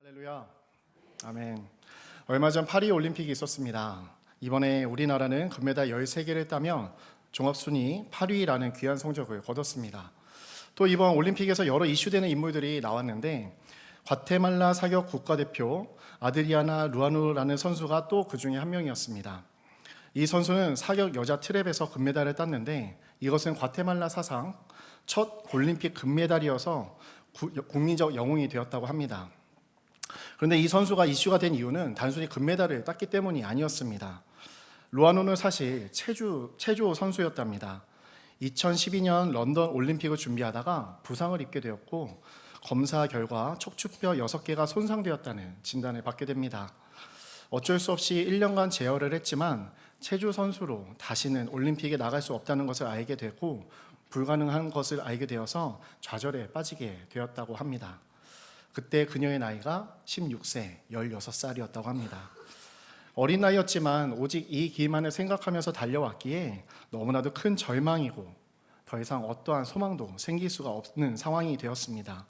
할렐루야. 아멘. 얼마 전 파리 올림픽이 있었습니다. 이번에 우리나라는 금메달 13개를 따며 종합순위 8위라는 귀한 성적을 거뒀습니다. 또 이번 올림픽에서 여러 이슈되는 인물들이 나왔는데 과테말라 사격 국가대표 아드리아나 루아누라는 선수가 또 그 중에 한 명이었습니다. 이 선수는 사격 여자 트랩에서 금메달을 땄는데 이것은 과테말라 사상 첫 올림픽 금메달이어서 국민적 영웅이 되었다고 합니다. 그런데 이 선수가 이슈가 된 이유는 단순히 금메달을 땄기 때문이 아니었습니다. 루아누는 사실 체조 선수였답니다. 2012년 런던 올림픽을 준비하다가 부상을 입게 되었고 검사 결과 척추뼈 6개가 손상되었다는 진단을 받게 됩니다. 어쩔 수 없이 1년간 제어를 했지만 체조 선수로 다시는 올림픽에 나갈 수 없다는 것을 알게 되고 불가능한 것을 알게 되어서 좌절에 빠지게 되었다고 합니다. 그때 그녀의 나이가 16세, 16살이었다고 합니다. 어린 나이였지만 오직 이 길만을 생각하면서 달려왔기에 너무나도 큰 절망이고 더 이상 어떠한 소망도 생길 수가 없는 상황이 되었습니다.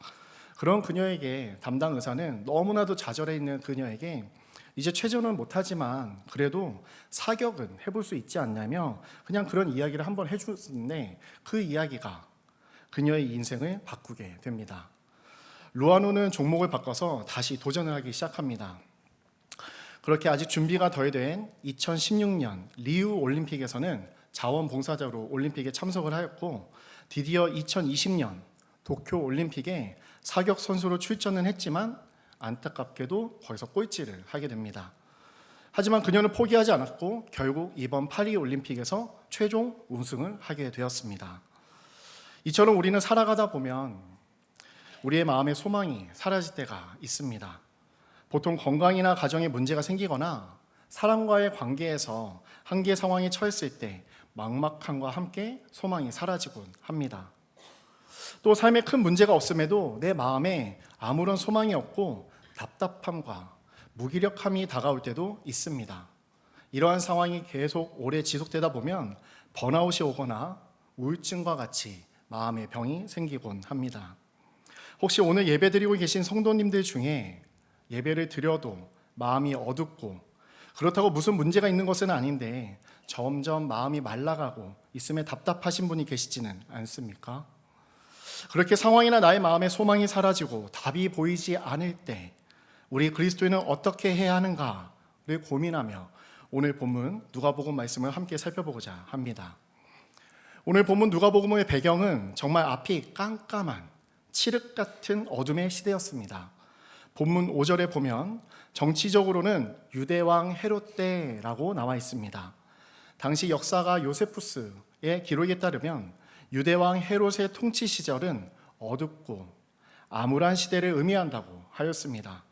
그런 그녀에게 담당 의사는 너무나도 좌절해 있는 그녀에게 이제 체조는 못하지만 그래도 사격은 해볼 수 있지 않냐며 그냥 그런 이야기를 한번 해주는데 그 이야기가 그녀의 인생을 바꾸게 됩니다. 루아누는 종목을 바꿔서 다시 도전을 하기 시작합니다. 그렇게 아직 준비가 덜 된 2016년 리우 올림픽에서는 자원봉사자로 올림픽에 참석을 하였고 드디어 2020년 도쿄 올림픽에 사격 선수로 출전은 했지만 안타깝게도 거기서 꼴찌를 하게 됩니다. 하지만 그녀는 포기하지 않았고 결국 이번 파리 올림픽에서 최종 우승을 하게 되었습니다. 이처럼 우리는 살아가다 보면 우리의 마음의 소망이 사라질 때가 있습니다. 보통 건강이나 가정에 문제가 생기거나 사람과의 관계에서 한계 상황에 처했을 때 막막함과 함께 소망이 사라지곤 합니다. 또 삶에 큰 문제가 없음에도 내 마음에 아무런 소망이 없고 답답함과 무기력함이 다가올 때도 있습니다. 이러한 상황이 계속 오래 지속되다 보면 번아웃이 오거나 우울증과 같이 마음의 병이 생기곤 합니다. 혹시 오늘 예배드리고 계신 성도님들 중에 예배를 드려도 마음이 어둡고 그렇다고 무슨 문제가 있는 것은 아닌데 점점 마음이 말라가고 있음에 답답하신 분이 계시지는 않습니까? 그렇게 상황이나 나의 마음의 소망이 사라지고 답이 보이지 않을 때 우리 그리스도인은 어떻게 해야 하는가를 고민하며 오늘 본문 누가복음 말씀을 함께 살펴보고자 합니다. 오늘 본문 누가복음의 배경은 정말 앞이 깜깜한 칠흑 같은 어둠의 시대였습니다. 본문 5절에 보면 정치적으로는 유대왕 헤롯 때라고 나와 있습니다. 당시 역사가 요세푸스의 기록에 따르면 유대왕 헤롯의 통치 시절은 어둡고 암울한 시대를 의미한다고 하였습니다.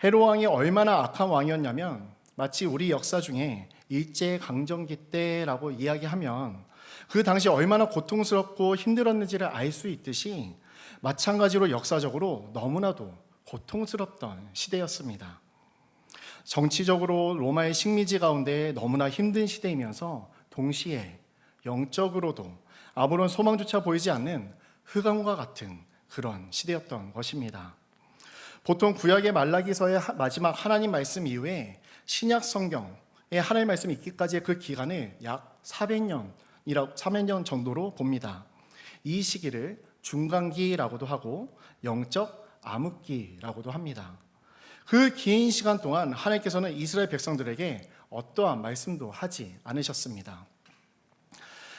헤롯 왕이 얼마나 악한 왕이었냐면 마치 우리 역사 중에 일제강점기 때라고 이야기하면 그 당시 얼마나 고통스럽고 힘들었는지를 알 수 있듯이 마찬가지로 역사적으로 너무나도 고통스럽던 시대였습니다. 정치적으로 로마의 식민지 가운데 너무나 힘든 시대이면서 동시에 영적으로도 아무런 소망조차 보이지 않는 흑암과 같은 그런 시대였던 것입니다. 보통 구약의 말라기서의 마지막 하나님 말씀 이후에 신약 성경의 하나님 말씀이 있기까지의 그 기간을 약 400년 정도로 봅니다. 이 시기를 중간기라고도 하고 영적 암흑기라고도 합니다. 그 긴 시간 동안 하나님께서는 이스라엘 백성들에게 어떠한 말씀도 하지 않으셨습니다.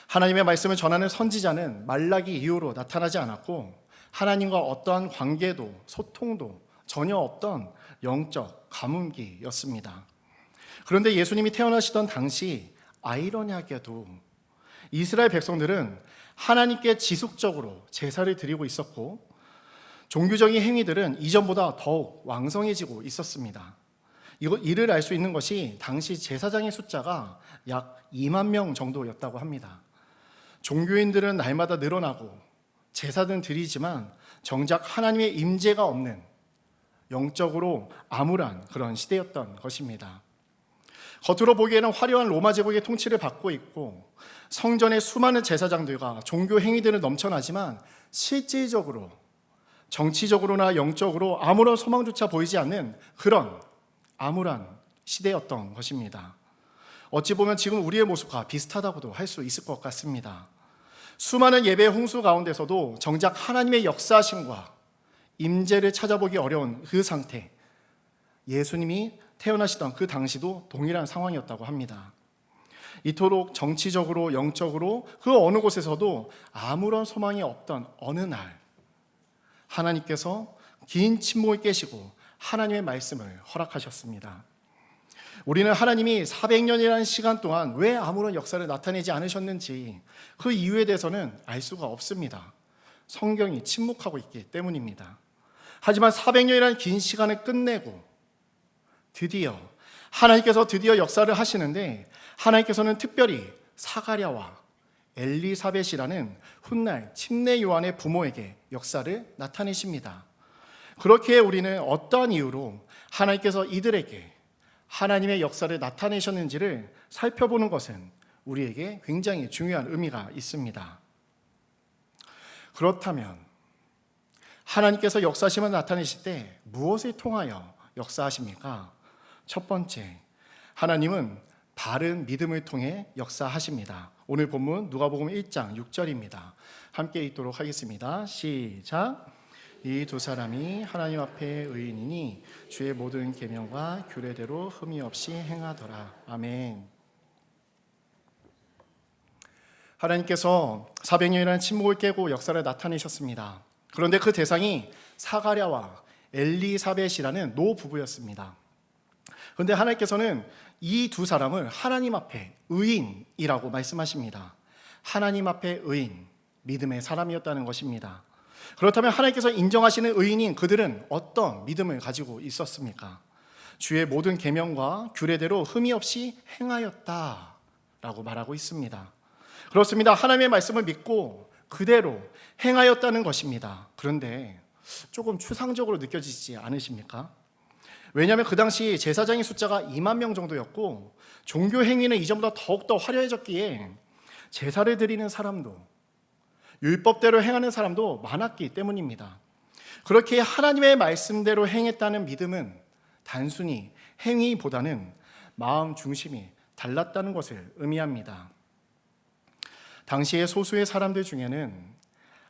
하나님의 말씀을 전하는 선지자는 말라기 이후로 나타나지 않았고 하나님과 어떠한 관계도 소통도 전혀 없던 영적 가뭄기였습니다. 그런데 예수님이 태어나시던 당시 아이러니하게도 이스라엘 백성들은 하나님께 지속적으로 제사를 드리고 있었고 종교적인 행위들은 이전보다 더욱 왕성해지고 있었습니다. 이를 알 수 있는 것이 당시 제사장의 숫자가 약 2만 명 정도였다고 합니다. 종교인들은 날마다 늘어나고 제사는 드리지만 정작 하나님의 임재가 없는 영적으로 암울한 그런 시대였던 것입니다. 겉으로 보기에는 화려한 로마 제국의 통치를 받고 있고 성전에 수많은 제사장들과 종교 행위들은 넘쳐나지만 실질적으로 정치적으로나 영적으로 아무런 소망조차 보이지 않는 그런 암울한 시대였던 것입니다. 어찌 보면 지금 우리의 모습과 비슷하다고도 할 수 있을 것 같습니다. 수많은 예배 홍수 가운데서도 정작 하나님의 역사하심과 임재를 찾아보기 어려운 그 상태, 예수님이 태어나시던 그 당시도 동일한 상황이었다고 합니다. 이토록 정치적으로 영적으로 그 어느 곳에서도 아무런 소망이 없던 어느 날, 하나님께서 긴 침묵을 깨시고 하나님의 말씀을 허락하셨습니다. 우리는 하나님이 400년이라는 시간 동안 왜 아무런 역사를 나타내지 않으셨는지 그 이유에 대해서는 알 수가 없습니다. 성경이 침묵하고 있기 때문입니다. 하지만 400년이라는 긴 시간을 끝내고 하나님께서 드디어 역사를 하시는데, 하나님께서는 특별히 사가랴와 엘리사벳이라는 훗날 침례 요한의 부모에게 역사를 나타내십니다. 그렇게 우리는 어떠한 이유로 하나님께서 이들에게 하나님의 역사를 나타내셨는지를 살펴보는 것은 우리에게 굉장히 중요한 의미가 있습니다. 그렇다면 하나님께서 역사하심을 나타내실 때 무엇을 통하여 역사하십니까? 첫 번째, 하나님은 바른 믿음을 통해 역사하십니다. 오늘 본문 누가복음 1장 6절입니다. 함께 읽도록 하겠습니다. 시작. 이 두 사람이 하나님 앞에 의인이니 주의 모든 계명과 규례대로 흠이 없이 행하더라. 아멘. 하나님께서 400년이라는 침묵을 깨고 역사를 나타내셨습니다. 그런데 그 대상이 사가랴와 엘리사벳이라는 노부부였습니다. 그런데 하나님께서는 이 두 사람을 하나님 앞에 의인이라고 말씀하십니다. 하나님 앞에 의인, 믿음의 사람이었다는 것입니다. 그렇다면 하나님께서 인정하시는 의인인 그들은 어떤 믿음을 가지고 있었습니까? 주의 모든 계명과 규례대로 흠이 없이 행하였다라고 말하고 있습니다. 그렇습니다. 하나님의 말씀을 믿고 그대로 행하였다는 것입니다. 그런데 조금 추상적으로 느껴지지 않으십니까? 왜냐하면 그 당시 제사장의 숫자가 2만 명 정도였고 종교 행위는 이전보다 더욱더 화려해졌기에 제사를 드리는 사람도 율법대로 행하는 사람도 많았기 때문입니다. 그렇게 하나님의 말씀대로 행했다는 믿음은 단순히 행위보다는 마음 중심이 달랐다는 것을 의미합니다. 당시의 소수의 사람들 중에는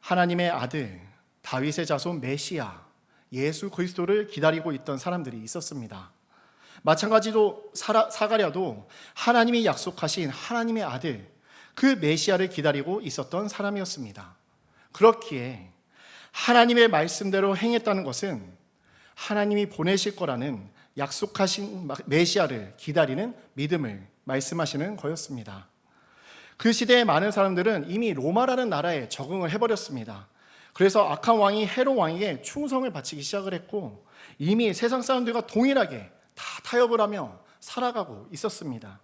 하나님의 아들, 다윗의 자손 메시아, 예수 그리스도를 기다리고 있던 사람들이 있었습니다. 마찬가지로 사가랴도 하나님이 약속하신 하나님의 아들, 그 메시아를 기다리고 있었던 사람이었습니다. 그렇기에 하나님의 말씀대로 행했다는 것은 하나님이 보내실 거라는 약속하신 메시아를 기다리는 믿음을 말씀하시는 거였습니다. 그 시대의 많은 사람들은 이미 로마라는 나라에 적응을 해버렸습니다. 그래서 악한 왕이 헤롯 왕에게 충성을 바치기 시작을 했고 이미 세상 사람들과 동일하게 다 타협을 하며 살아가고 있었습니다.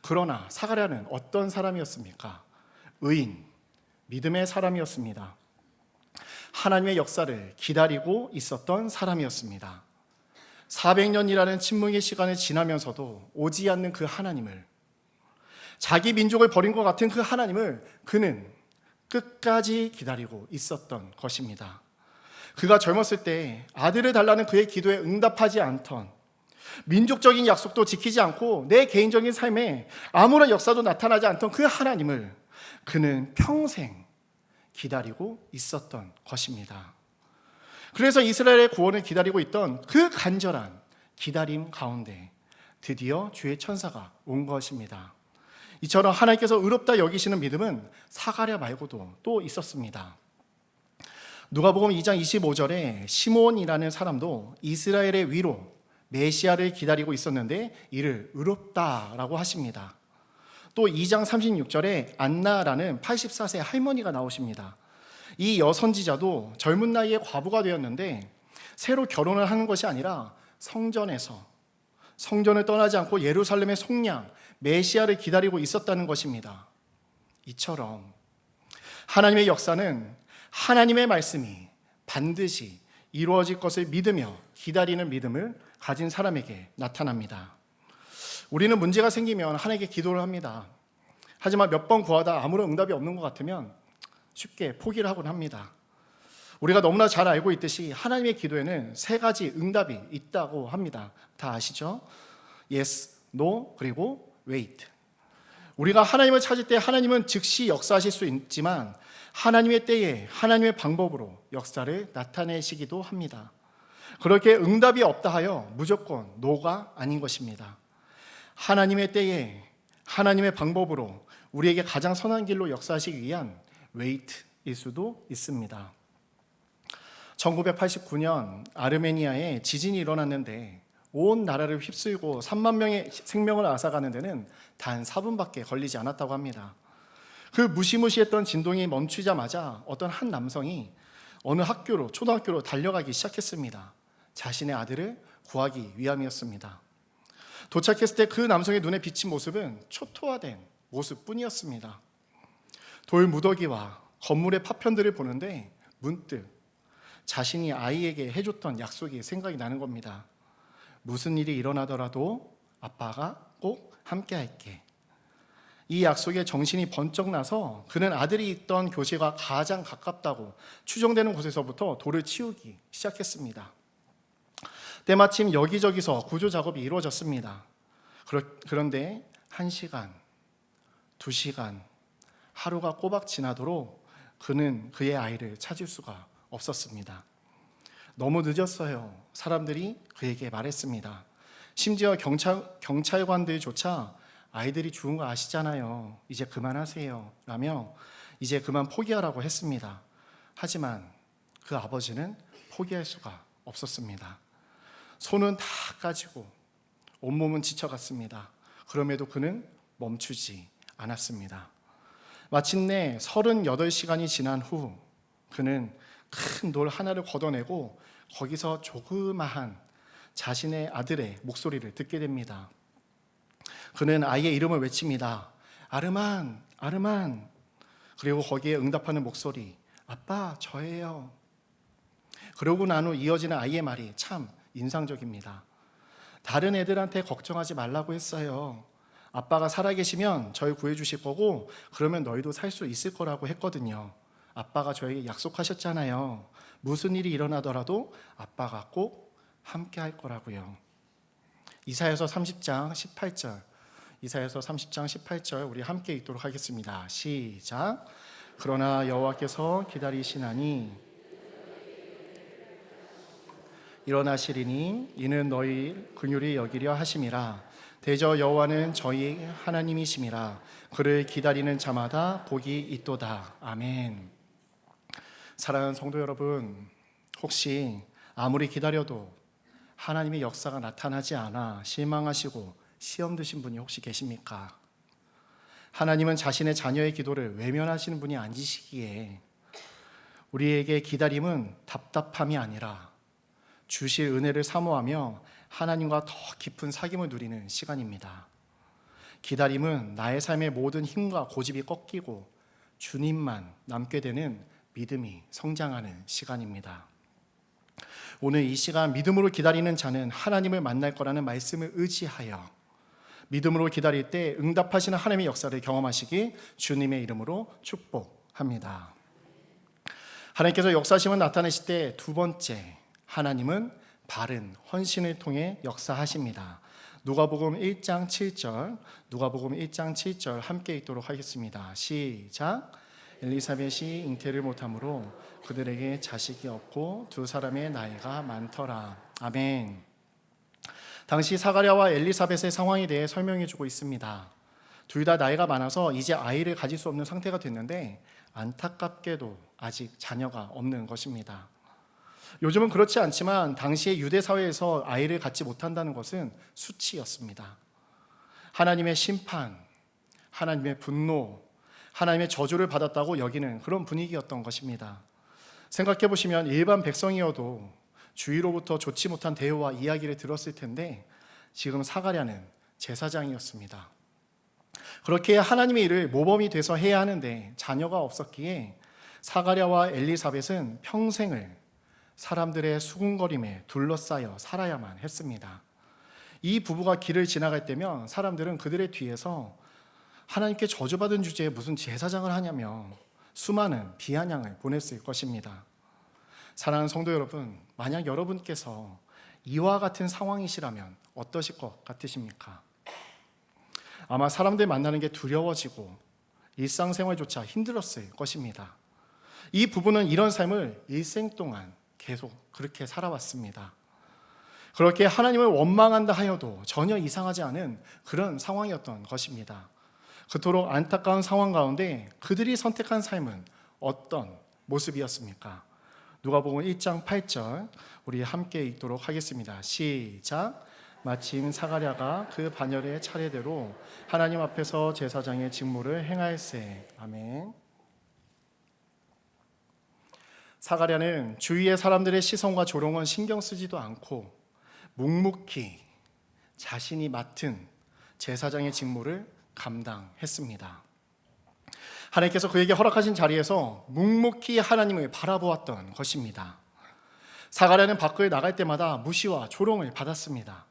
그러나 사가랴는 어떤 사람이었습니까? 의인, 믿음의 사람이었습니다. 하나님의 역사를 기다리고 있었던 사람이었습니다. 400년이라는 침묵의 시간을 지나면서도 오지 않는 그 하나님을, 자기 민족을 버린 것 같은 그 하나님을 그는 끝까지 기다리고 있었던 것입니다. 그가 젊었을 때 아들을 달라는 그의 기도에 응답하지 않던, 민족적인 약속도 지키지 않고 내 개인적인 삶에 아무런 역사도 나타나지 않던 그 하나님을 그는 평생 기다리고 있었던 것입니다. 그래서 이스라엘의 구원을 기다리고 있던 그 간절한 기다림 가운데 드디어 주의 천사가 온 것입니다. 이처럼 하나님께서 의롭다 여기시는 믿음은 사가랴 말고도 또 있었습니다. 누가복음 2장 25절에 시몬이라는 사람도 이스라엘의 위로 메시아를 기다리고 있었는데 이를 의롭다라고 하십니다. 또 2장 36절에 안나라는 84세 할머니가 나오십니다. 이 여선지자도 젊은 나이에 과부가 되었는데 새로 결혼을 하는 것이 아니라 성전을 떠나지 않고 예루살렘의 속량 메시아를 기다리고 있었다는 것입니다. 이처럼 하나님의 역사는 하나님의 말씀이 반드시 이루어질 것을 믿으며 기다리는 믿음을 가진 사람에게 나타납니다. 우리는 문제가 생기면 하나님께 기도를 합니다. 하지만 몇 번 구하다 아무런 응답이 없는 것 같으면 쉽게 포기를 하곤 합니다. 우리가 너무나 잘 알고 있듯이 하나님의 기도에는 세 가지 응답이 있다고 합니다. 다 아시죠? Yes, No, 그리고 Wait. 우리가 하나님을 찾을 때 하나님은 즉시 역사하실 수 있지만 하나님의 때에 하나님의 방법으로 역사를 나타내시기도 합니다. 그렇게 응답이 없다 하여 무조건 노가 아닌 것입니다. 하나님의 때에 하나님의 방법으로 우리에게 가장 선한 길로 역사하시기 위한 웨이트일 수도 있습니다. 1989년 아르메니아에 지진이 일어났는데 온 나라를 휩쓸고 3만 명의 생명을 앗아가는 데는 단 4분밖에 걸리지 않았다고 합니다. 그 무시무시했던 진동이 멈추자마자 어떤 한 남성이 어느 학교로, 초등학교로 달려가기 시작했습니다. 자신의 아들을 구하기 위함이었습니다. 도착했을 때 그 남성의 눈에 비친 모습은 초토화된 모습뿐이었습니다. 돌 무더기와 건물의 파편들을 보는데 문득 자신이 아이에게 해줬던 약속이 생각이 나는 겁니다. 무슨 일이 일어나더라도 아빠가 꼭 함께 할게. 이 약속에 정신이 번쩍 나서 그는 아들이 있던 교실과 가장 가깝다고 추정되는 곳에서부터 돌을 치우기 시작했습니다. 때마침 여기저기서 구조 작업이 이루어졌습니다. 그런데 1시간, 2시간, 하루가 꼬박 지나도록 그는 그의 아이를 찾을 수가 없었습니다. 너무 늦었어요. 사람들이 그에게 말했습니다. 심지어 경찰관들조차 아이들이 죽은 거 아시잖아요. 이제 그만하세요. 라며 이제 그만 포기하라고 했습니다. 하지만 그 아버지는 포기할 수가 없었습니다. 손은 다 까지고 온몸은 지쳐갔습니다. 그럼에도 그는 멈추지 않았습니다. 마침내 38시간이 지난 후 그는 큰 돌 하나를 걷어내고 거기서 조그마한 자신의 아들의 목소리를 듣게 됩니다. 그는 아이의 이름을 외칩니다. 아르만, 아르만. 그리고 거기에 응답하는 목소리, 아빠, 저예요. 그러고 난 후 이어지는 아이의 말이 참 인상적입니다. 다른 애들한테 걱정하지 말라고 했어요. 아빠가 살아계시면 저희 구해주실 거고 그러면 너희도 살 수 있을 거라고 했거든요. 아빠가 저에게 약속하셨잖아요. 무슨 일이 일어나더라도 아빠가 꼭 함께 할 거라고요. 이사야서 30장 18절, 이사야서 30장 18절 우리 함께 읽도록 하겠습니다. 시작. 그러나 여호와께서 기다리시나니 일어나시리니 이는 너희 긍휼히 여기려 하심이라. 대저 여호와는 저희 하나님이심이라. 그를 기다리는 자마다 복이 있도다. 아멘. 사랑하는 성도 여러분, 혹시 아무리 기다려도 하나님의 역사가 나타나지 않아 실망하시고 시험 드신 분이 혹시 계십니까? 하나님은 자신의 자녀의 기도를 외면하시는 분이 아니시기에 우리에게 기다림은 답답함이 아니라 주실 은혜를 사모하며 하나님과 더 깊은 사귐을 누리는 시간입니다. 기다림은 나의 삶의 모든 힘과 고집이 꺾이고 주님만 남게 되는 믿음이 성장하는 시간입니다. 오늘 이 시간 믿음으로 기다리는 자는 하나님을 만날 거라는 말씀을 의지하여 믿음으로 기다릴 때 응답하시는 하나님의 역사를 경험하시기 주님의 이름으로 축복합니다. 하나님께서 역사하심을 나타내실 때 두 번째, 하나님은 바른 헌신을 통해 역사하십니다. 누가복음 1장 7절, 누가복음 1장 7절 함께 읽도록 하겠습니다. 시작. 엘리사벳이 잉태를 못하므로 그들에게 자식이 없고 두 사람의 나이가 많더라. 아멘. 당시 사가랴와 엘리사벳의 상황에 대해 설명해 주고 있습니다. 둘 다 나이가 많아서 이제 아이를 가질 수 없는 상태가 됐는데 안타깝게도 아직 자녀가 없는 것입니다. 요즘은 그렇지 않지만 당시의 유대 사회에서 아이를 갖지 못한다는 것은 수치였습니다. 하나님의 심판, 하나님의 분노, 하나님의 저주를 받았다고 여기는 그런 분위기였던 것입니다. 생각해 보시면 일반 백성이어도 주위로부터 좋지 못한 대우와 이야기를 들었을 텐데 지금 사가랴는 제사장이었습니다. 그렇게 하나님의 일을 모범이 돼서 해야 하는데 자녀가 없었기에 사가랴와 엘리사벳은 평생을 사람들의 수군거림에 둘러싸여 살아야만 했습니다. 이 부부가 길을 지나갈 때면 사람들은 그들의 뒤에서 하나님께 저주받은 주제에 무슨 제사장을 하냐며 수많은 비아냥을 보냈을 것입니다. 사랑하는 성도 여러분, 만약 여러분께서 이와 같은 상황이시라면 어떠실 것 같으십니까? 아마 사람들 만나는 게 두려워지고 일상생활조차 힘들었을 것입니다. 이 부부는 이런 삶을 일생 동안 계속 그렇게 살아왔습니다. 그렇게 하나님을 원망한다 하여도 전혀 이상하지 않은 그런 상황이었던 것입니다. 그토록 안타까운 상황 가운데 그들이 선택한 삶은 어떤 모습이었습니까? 누가복음 1장 8절 우리 함께 읽도록 하겠습니다. 시작. 마침 사가랴가 그 반열의 차례대로 하나님 앞에서 제사장의 직무를 행하였으니. 아멘. 사가랴는 주위의 사람들의 시선과 조롱은 신경 쓰지도 않고 묵묵히 자신이 맡은 제사장의 직무를 감당했습니다. 하나님께서 그에게 허락하신 자리에서 묵묵히 하나님을 바라보았던 것입니다. 사가랴는 밖을 나갈 때마다 무시와 조롱을 받았습니다.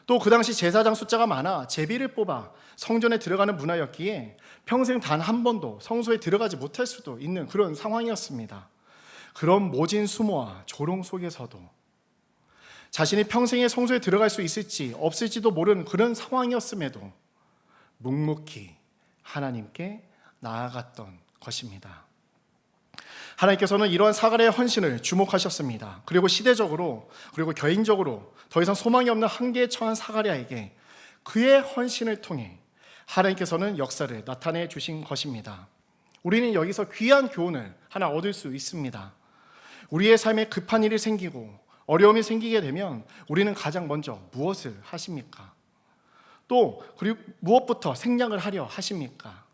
또 그 당시 제사장 숫자가 많아 제비를 뽑아 성전에 들어가는 문화였기에 평생 단 한 번도 성소에 들어가지 못할 수도 있는 그런 상황이었습니다. 그런 모진 수모와 조롱 속에서도 자신이 평생에 성소에 들어갈 수 있을지 없을지도 모르는 그런 상황이었음에도 묵묵히 하나님께 나아갔던 것입니다. 하나님께서는 이러한 사가랴의 헌신을 주목하셨습니다. 그리고 시대적으로 그리고 개인적으로 더 이상 소망이 없는 한계에 처한 사가랴에게 그의 헌신을 통해 하나님께서는 역사를 나타내 주신 것입니다. 우리는 여기서 귀한 교훈을 하나 얻을 수 있습니다. 우리의 삶에 급한 일이 생기고 어려움이 생기게 되면 우리는 가장 먼저 무엇을 하십니까? 또 그리고 무엇부터 생략을 하려 하십니까?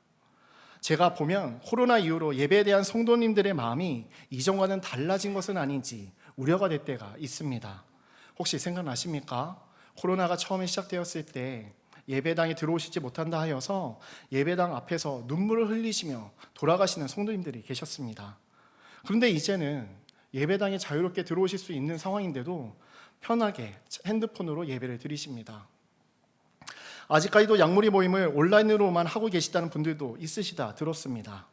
제가 보면 코로나 이후로 예배에 대한 성도님들의 마음이 이전과는 달라진 것은 아닌지 우려가 될 때가 있습니다. 혹시 생각나십니까? 코로나가 처음에 시작되었을 때 예배당에 들어오시지 못한다 하여서 예배당 앞에서 눈물을 흘리시며 돌아가시는 성도님들이 계셨습니다. 그런데 이제는 예배당에 자유롭게 들어오실 수 있는 상황인데도 편하게 핸드폰으로 예배를 드리십니다. 아직까지도 양무리 모임을 온라인으로만 하고 계시다는 분들도 있으시다 들었습니다.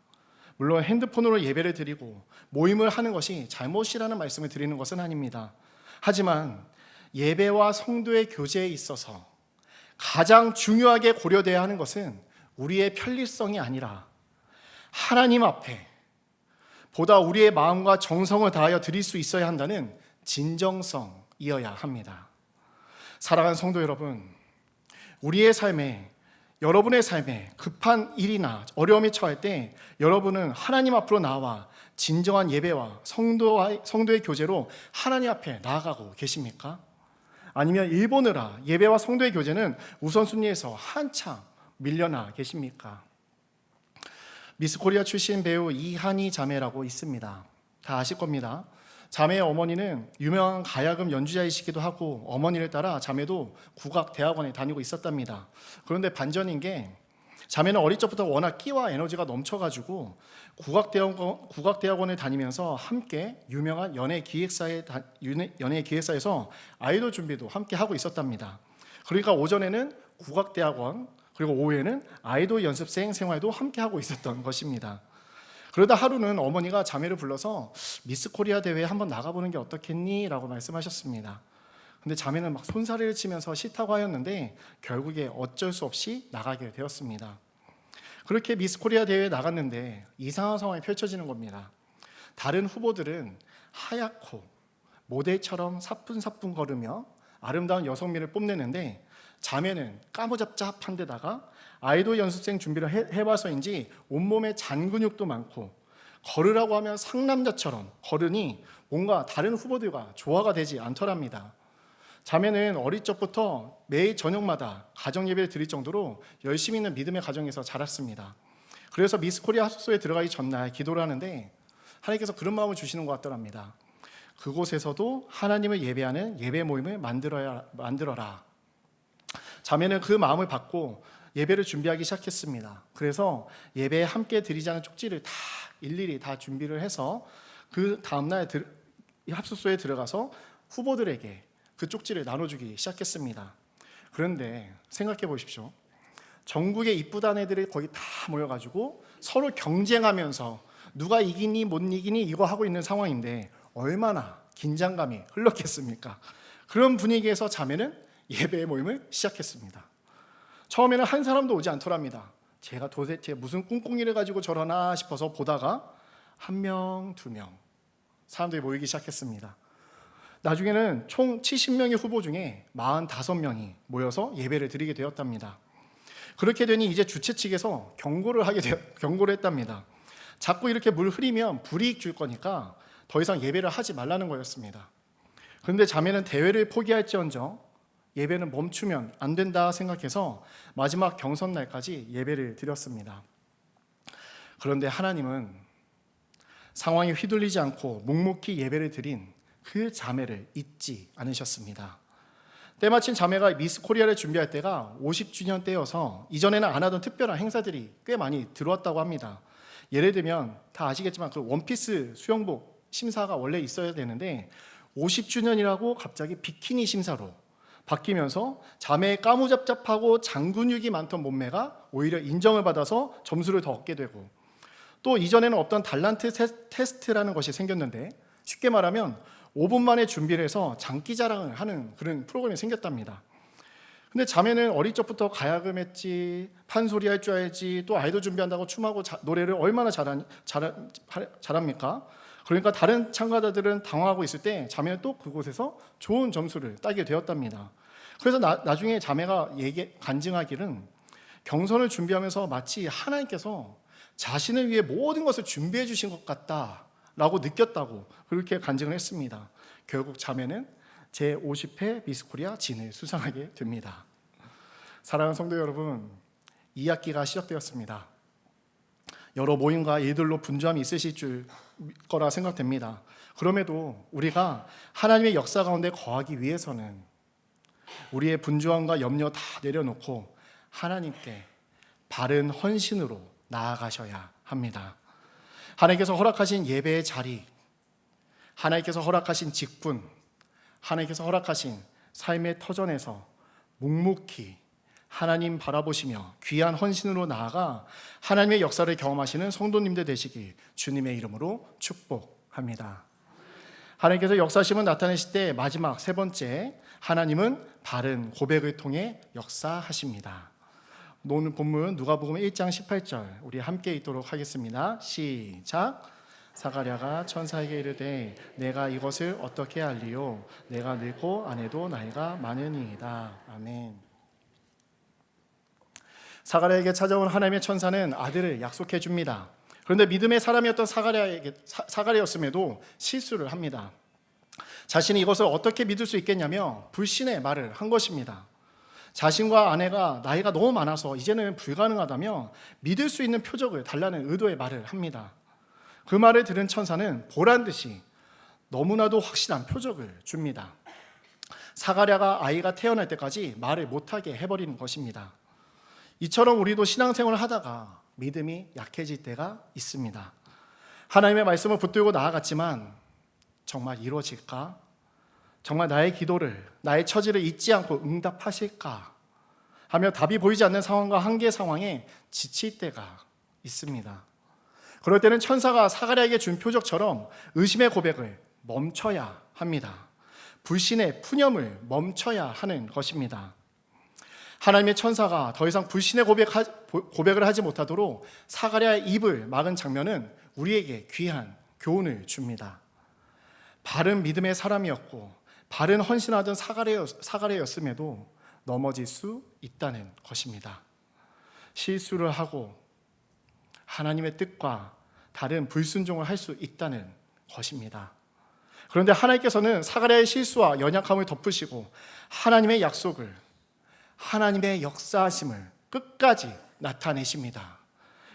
물론 핸드폰으로 예배를 드리고 모임을 하는 것이 잘못이라는 말씀을 드리는 것은 아닙니다. 하지만 예배와 성도의 교제에 있어서 가장 중요하게 고려되어야 하는 것은 우리의 편리성이 아니라 하나님 앞에 보다 우리의 마음과 정성을 다하여 드릴 수 있어야 한다는 진정성이어야 합니다. 사랑하는 성도 여러분, 우리의 삶에 여러분의 삶에 급한 일이나 어려움이 처할 때 여러분은 하나님 앞으로 나와 진정한 예배와 성도의 교제로 하나님 앞에 나아가고 계십니까? 아니면 일 보느라 예배와 성도의 교제는 우선순위에서 한참 밀려나 계십니까? 미스코리아 출신 배우 이한희 자매라고 있습니다. 다 아실 겁니다. 자매의 어머니는 유명한 가야금 연주자이시기도 하고 어머니를 따라 자매도 국악대학원에 다니고 있었답니다. 그런데 반전인 게 자매는 어릴 적부터 워낙 끼와 에너지가 넘쳐가지고 국악대학원을 다니면서 함께 유명한 연예기획사에서 아이돌 준비도 함께 하고 있었답니다. 그러니까 오전에는 국악대학원 그리고 오후에는 아이돌 연습생 생활도 함께 하고 있었던 것입니다. 그러다 하루는 어머니가 자매를 불러서 미스 코리아 대회에 한번 나가보는 게 어떻겠니? 라고 말씀하셨습니다. 근데 자매는 막 손사래를 치면서 싫다고 하였는데 결국에 어쩔 수 없이 나가게 되었습니다. 그렇게 미스 코리아 대회에 나갔는데 이상한 상황이 펼쳐지는 겁니다. 다른 후보들은 하얗고 모델처럼 사뿐사뿐 걸으며 아름다운 여성미를 뽐내는데 자매는 까무잡잡한 데다가 아이돌 연습생 준비를 해봐서인지 온몸에 잔 근육도 많고 걸으라고 하면 상남자처럼 걸으니 뭔가 다른 후보들과 조화가 되지 않더랍니다. 자매는 어릴 적부터 매일 저녁마다 가정예배를 드릴 정도로 열심히 있는 믿음의 가정에서 자랐습니다. 그래서 미스 코리아 합숙소에 들어가기 전날 기도를 하는데 하나님께서 그런 마음을 주시는 것 같더랍니다. 그곳에서도 하나님을 예배하는 예배 모임을 만들어라. 자매는 그 마음을 받고 예배를 준비하기 시작했습니다. 그래서 예배에 함께 드리자는 쪽지를 다 일일이 다 준비를 해서 그 다음날 합숙소에 들어가서 후보들에게 그 쪽지를 나눠주기 시작했습니다. 그런데 생각해 보십시오. 전국의 이쁘다는 애들이 거기 다 모여가지고 서로 경쟁하면서 누가 이기니 못 이기니 이거 하고 있는 상황인데 얼마나 긴장감이 흘렀겠습니까? 그런 분위기에서 자매는 예배의 모임을 시작했습니다. 처음에는 한 사람도 오지 않더랍니다. 제가 도대체 무슨 꿍꿍이를 가지고 저러나 싶어서 보다가 한 명, 두 명 사람들이 모이기 시작했습니다. 나중에는 총 70명의 후보 중에 45명이 모여서 예배를 드리게 되었답니다. 그렇게 되니 이제 주최 측에서 경고를 했답니다. 자꾸 이렇게 물 흐리면 불이익 줄 거니까 더 이상 예배를 하지 말라는 거였습니다. 그런데 자매는 대회를 포기할지언정 예배는 멈추면 안 된다 생각해서 마지막 경선 날까지 예배를 드렸습니다. 그런데 하나님은 상황에 휘둘리지 않고 묵묵히 예배를 드린 그 자매를 잊지 않으셨습니다. 때마침 자매가 미스 코리아를 준비할 때가 50주년 때여서 이전에는 안 하던 특별한 행사들이 꽤 많이 들어왔다고 합니다. 예를 들면 다 아시겠지만 그 원피스 수영복 심사가 원래 있어야 되는데 50주년이라고 갑자기 비키니 심사로 바뀌면서 자매의 까무잡잡하고 장근육이 많던 몸매가 오히려 인정을 받아서 점수를 더 얻게 되고, 또 이전에는 없던 달란트 테스트라는 것이 생겼는데 쉽게 말하면 5분 만에 준비를 해서 장기 자랑을 하는 그런 프로그램이 생겼답니다. 근데 자매는 어릴 적부터 가야금 했지, 판소리 할 줄 알지, 또 아이돌 준비한다고 춤하고 노래를 얼마나 잘합니까? 그러니까 다른 참가자들은 당황하고 있을 때 자매는 또 그곳에서 좋은 점수를 따게 되었답니다. 그래서 나중에 자매가 간증하기는 경선을 준비하면서 마치 하나님께서 자신을 위해 모든 것을 준비해 주신 것 같다라고 느꼈다고 그렇게 간증을 했습니다. 결국 자매는 제50회 미스코리아 진을 수상하게 됩니다. 사랑하는 성도 여러분, 2학기가 시작되었습니다. 여러 모임과 일들로 분주함이 있으실 거라 생각됩니다. 그럼에도 우리가 하나님의 역사 가운데 거하기 위해서는 우리의 분주함과 염려 다 내려놓고 하나님께 바른 헌신으로 나아가셔야 합니다. 하나님께서 허락하신 예배의 자리, 하나님께서 허락하신 직분, 하나님께서 허락하신 삶의 터전에서 묵묵히 하나님 바라보시며 귀한 헌신으로 나아가 하나님의 역사를 경험하시는 성도님들 되시길 주님의 이름으로 축복합니다. 하나님께서 역사심을 나타내실 때 마지막 세 번째, 하나님은 바른 고백을 통해 역사하십니다. 오늘 본문 누가복음 1장 18절 우리 함께 읽도록 하겠습니다. 시작. 사가랴가 천사에게 이르되 내가 이것을 어떻게 알리요? 내가 늙고 아내도 나이가 많으니이다. 아멘. 사가랴에게 찾아온 하나님의 천사는 아들을 약속해 줍니다. 그런데 믿음의 사람이었던 사가랴였음에도 실수를 합니다. 자신이 이것을 어떻게 믿을 수 있겠냐며 불신의 말을 한 것입니다. 자신과 아내가 나이가 너무 많아서 이제는 불가능하다며 믿을 수 있는 표적을 달라는 의도의 말을 합니다. 그 말을 들은 천사는 보란듯이 너무나도 확실한 표적을 줍니다. 사가랴가 아이가 태어날 때까지 말을 못하게 해버리는 것입니다. 이처럼 우리도 신앙생활을 하다가 믿음이 약해질 때가 있습니다. 하나님의 말씀을 붙들고 나아갔지만 정말 이루어질까? 정말 나의 기도를, 나의 처지를 잊지 않고 응답하실까? 하며 답이 보이지 않는 상황과 한계 상황에 지칠 때가 있습니다. 그럴 때는 천사가 사가랴에게 준 표적처럼 의심의 고백을 멈춰야 합니다. 불신의 푸념을 멈춰야 하는 것입니다. 하나님의 천사가 더 이상 불신의 고백을 하지 못하도록 사가랴의 입을 막은 장면은 우리에게 귀한 교훈을 줍니다. 바른 믿음의 사람이었고 바른 헌신하던 사가랴였음에도 넘어질 수 있다는 것입니다. 실수를 하고 하나님의 뜻과 다른 불순종을 할 수 있다는 것입니다. 그런데 하나님께서는 사가랴의 실수와 연약함을 덮으시고 하나님의 약속을, 하나님의 역사하심을 끝까지 나타내십니다.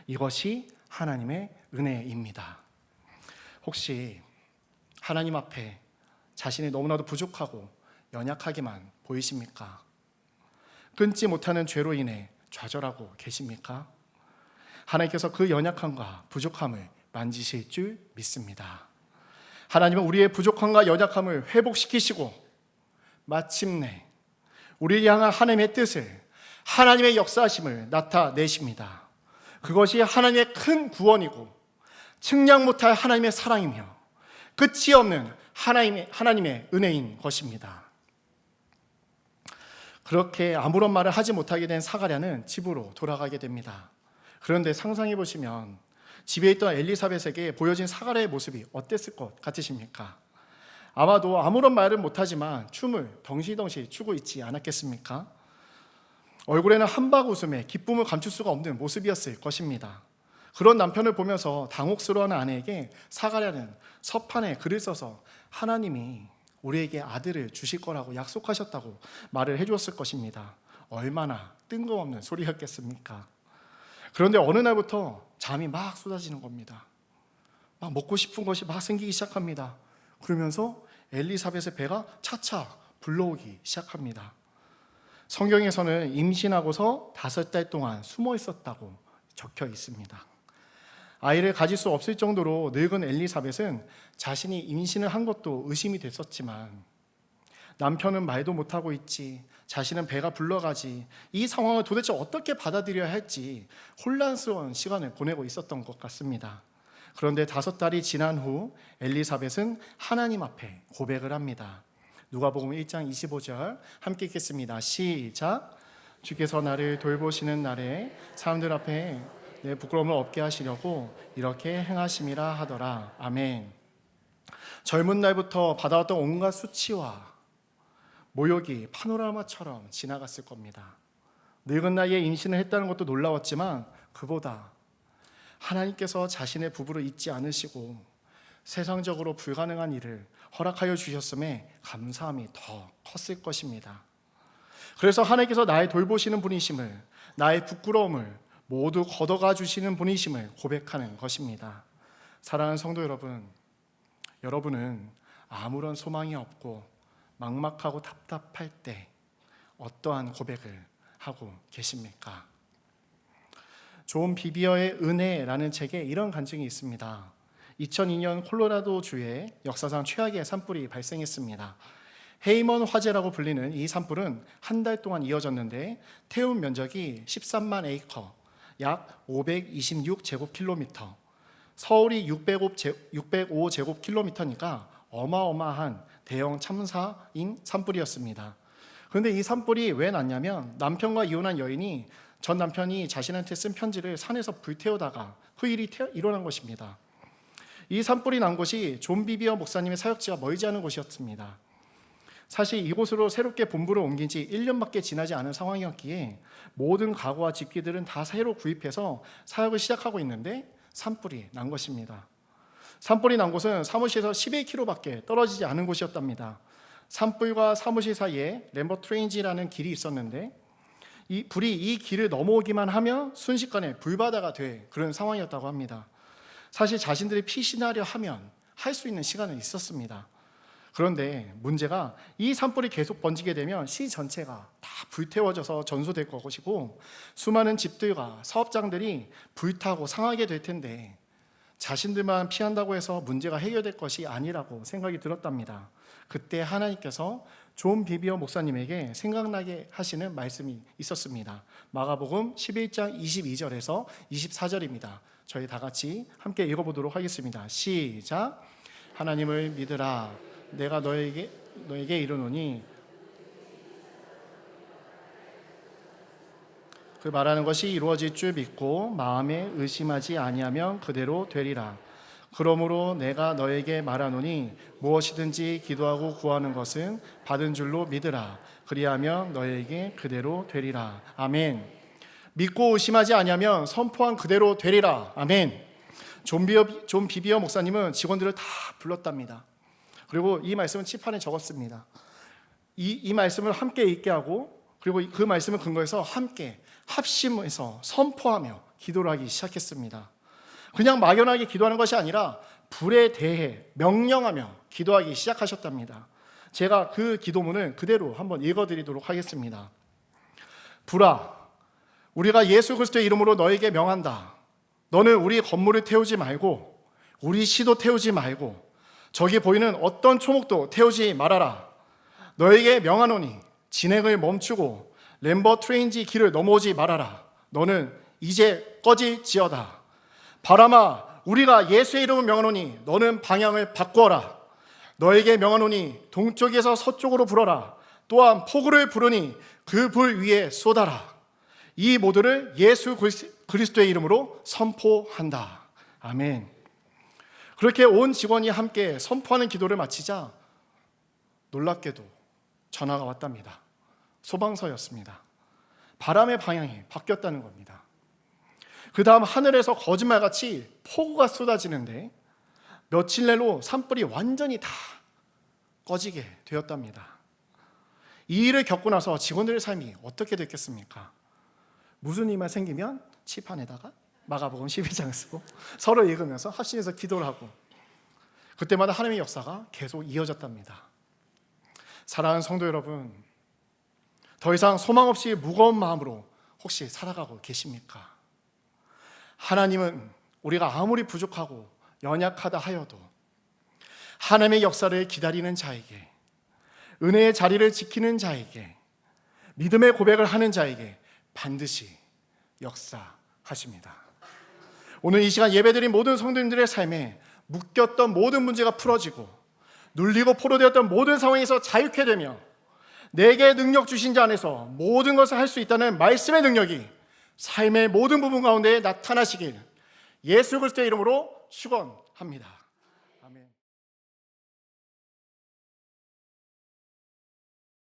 이것이 하나님의 은혜입니다. 혹시 하나님 앞에 자신이 너무나도 부족하고 연약하게만 보이십니까? 끊지 못하는 죄로 인해 좌절하고 계십니까? 하나님께서 그 연약함과 부족함을 만지실 줄 믿습니다. 하나님은 우리의 부족함과 연약함을 회복시키시고 마침내 우리를 향한 하나님의 뜻을, 하나님의 역사하심을 나타내십니다. 그것이 하나님의 큰 구원이고 측량 못할 하나님의 사랑이며 끝이 없는 하나님의 은혜인 것입니다. 그렇게 아무런 말을 하지 못하게 된 사가랴는 집으로 돌아가게 됩니다. 그런데 상상해 보시면 집에 있던 엘리사벳에게 보여진 사가랴의 모습이 어땠을 것 같으십니까? 아마도 아무런 말은 못하지만 춤을 덩실덩실 추고 있지 않았겠습니까? 얼굴에는 한박 웃음에 기쁨을 감출 수가 없는 모습이었을 것입니다. 그런 남편을 보면서 당혹스러워하는 아내에게 사가랴는 서판에 글을 써서 하나님이 우리에게 아들을 주실 거라고 약속하셨다고 말을 해주었을 것입니다. 얼마나 뜬금없는 소리였겠습니까? 그런데 어느 날부터 잠이 막 쏟아지는 겁니다. 막 먹고 싶은 것이 막 생기기 시작합니다. 그러면서 엘리사벳의 배가 차차 불러오기 시작합니다. 성경에서는 임신하고서 5달 동안 숨어 있었다고 적혀 있습니다. 아이를 가질 수 없을 정도로 늙은 엘리사벳은 자신이 임신을 한 것도 의심이 됐었지만 남편은 말도 못하고 있지, 자신은 배가 불러가지, 이 상황을 도대체 어떻게 받아들여야 할지 혼란스러운 시간을 보내고 있었던 것 같습니다. 그런데 5달이 지난 후 엘리사벳은 하나님 앞에 고백을 합니다. 누가복음 1장 25절 함께 읽겠습니다. 시작. 주께서 나를 돌보시는 날에 사람들 앞에 내 부끄러움을 없게 하시려고 이렇게 행하심이라 하더라. 아멘. 젊은 날부터 받아왔던 온갖 수치와 모욕이 파노라마처럼 지나갔을 겁니다. 늙은 나이에 임신을 했다는 것도 놀라웠지만 그보다 하나님께서 자신의 부부를 잊지 않으시고 세상적으로 불가능한 일을 허락하여 주셨음에 감사함이 더 컸을 것입니다. 그래서 하나님께서 나의 돌보시는 분이심을, 나의 부끄러움을 모두 걷어가 주시는 분이심을 고백하는 것입니다. 사랑하는 성도 여러분, 여러분은 아무런 소망이 없고 막막하고 답답할 때 어떠한 고백을 하고 계십니까? 존 비비어의 은혜라는 책에 이런 간증이 있습니다. 2002년 콜로라도주에 역사상 최악의 산불이 발생했습니다. 헤이먼 화재라고 불리는 이 산불은 한 달 동안 이어졌는데 태움 면적이 13만 에이커, 약 526제곱킬로미터, 서울이 605제곱킬로미터니까 어마어마한 대형 참사인 산불이었습니다. 그런데 이 산불이 왜 났냐면 남편과 이혼한 여인이 전 남편이 자신한테 쓴 편지를 산에서 불태우다가 그 일이 일어난 것입니다. 이 산불이 난 곳이 존 비비어 목사님의 사역지와 멀지 않은 곳이었습니다. 사실 이곳으로 새롭게 본부를 옮긴 지 1년밖에 지나지 않은 상황이었기에 모든 가구와 집기들은 다 새로 구입해서 사역을 시작하고 있는데 산불이 난 것입니다. 산불이 난 곳은 사무실에서 11km밖에 떨어지지 않은 곳이었답니다. 산불과 사무실 사이에 램버 트레인지라는 길이 있었는데 이 불이 이 길을 넘어오기만 하면 순식간에 불바다가 될 그런 상황이었다고 합니다. 사실 자신들이 피신하려 하면 할 수 있는 시간은 있었습니다. 그런데 문제가 이 산불이 계속 번지게 되면 시 전체가 다 불태워져서 전소될 것이고 수많은 집들과 사업장들이 불타고 상하게 될 텐데 자신들만 피한다고 해서 문제가 해결될 것이 아니라고 생각이 들었답니다. 그때 하나님께서 존 비비어 목사님에게 생각나게 하시는 말씀이 있었습니다. 마가복음 11장 22절에서 24절입니다. 저희 다 같이 함께 읽어보도록 하겠습니다. 시작. 하나님을 믿으라. 내가 너에게 이르노니 그 말하는 것이 이루어질 줄 믿고 마음에 의심하지 아니하면 그대로 되리라. 그러므로 내가 너에게 말하노니 무엇이든지 기도하고 구하는 것은 받은 줄로 믿으라. 그리하면 너에게 그대로 되리라. 아멘. 믿고 의심하지 아니하면 선포한 그대로 되리라. 아멘. 존 비비어 목사님은 직원들을 다 불렀답니다. 그리고 이 말씀은 칠판에 적었습니다. 이 말씀을 함께 읽게 하고 그리고 그 말씀을 근거해서 함께 합심해서 선포하며 기도를 하기 시작했습니다. 그냥 막연하게 기도하는 것이 아니라 불에 대해 명령하며 기도하기 시작하셨답니다. 제가 그 기도문을 그대로 한번 읽어드리도록 하겠습니다. 불아, 우리가 예수 그리스도의 이름으로 너에게 명한다. 너는 우리 건물을 태우지 말고 우리 시도 태우지 말고 저기 보이는 어떤 초목도 태우지 말아라. 너에게 명하노니 진행을 멈추고 램버 트레인지 길을 넘어오지 말아라. 너는 이제 꺼질지어다. 바람아, 우리가 예수의 이름을 명하노니 너는 방향을 바꾸어라. 너에게 명하노니 동쪽에서 서쪽으로 불어라. 또한 폭우를 부르니 그 불 위에 쏟아라. 이 모두를 예수 그리스도의 이름으로 선포한다. 아멘. 그렇게 온 직원이 함께 선포하는 기도를 마치자 놀랍게도 전화가 왔답니다. 소방서였습니다. 바람의 방향이 바뀌었다는 겁니다. 그 다음 하늘에서 거짓말같이 폭우가 쏟아지는데 며칠 내로 산불이 완전히 다 꺼지게 되었답니다. 이 일을 겪고 나서 직원들의 삶이 어떻게 됐겠습니까? 무슨 일만 생기면 칠판에다가 마가복음 12장을 쓰고 서로 읽으면서 합심해서 기도를 하고, 그때마다 하나님의 역사가 계속 이어졌답니다. 사랑하는 성도 여러분, 더 이상 소망 없이 무거운 마음으로 혹시 살아가고 계십니까? 하나님은 우리가 아무리 부족하고 연약하다 하여도 하나님의 역사를 기다리는 자에게, 은혜의 자리를 지키는 자에게, 믿음의 고백을 하는 자에게 반드시 역사하십니다. 오늘 이 시간 예배드린 모든 성도님들의 삶에 묶였던 모든 문제가 풀어지고 눌리고 포로되었던 모든 상황에서 자유케 되며 내게 능력 주신 자 안에서 모든 것을 할 수 있다는 말씀의 능력이 삶의 모든 부분 가운데 나타나시길 예수 그리스도의 이름으로 축원합니다.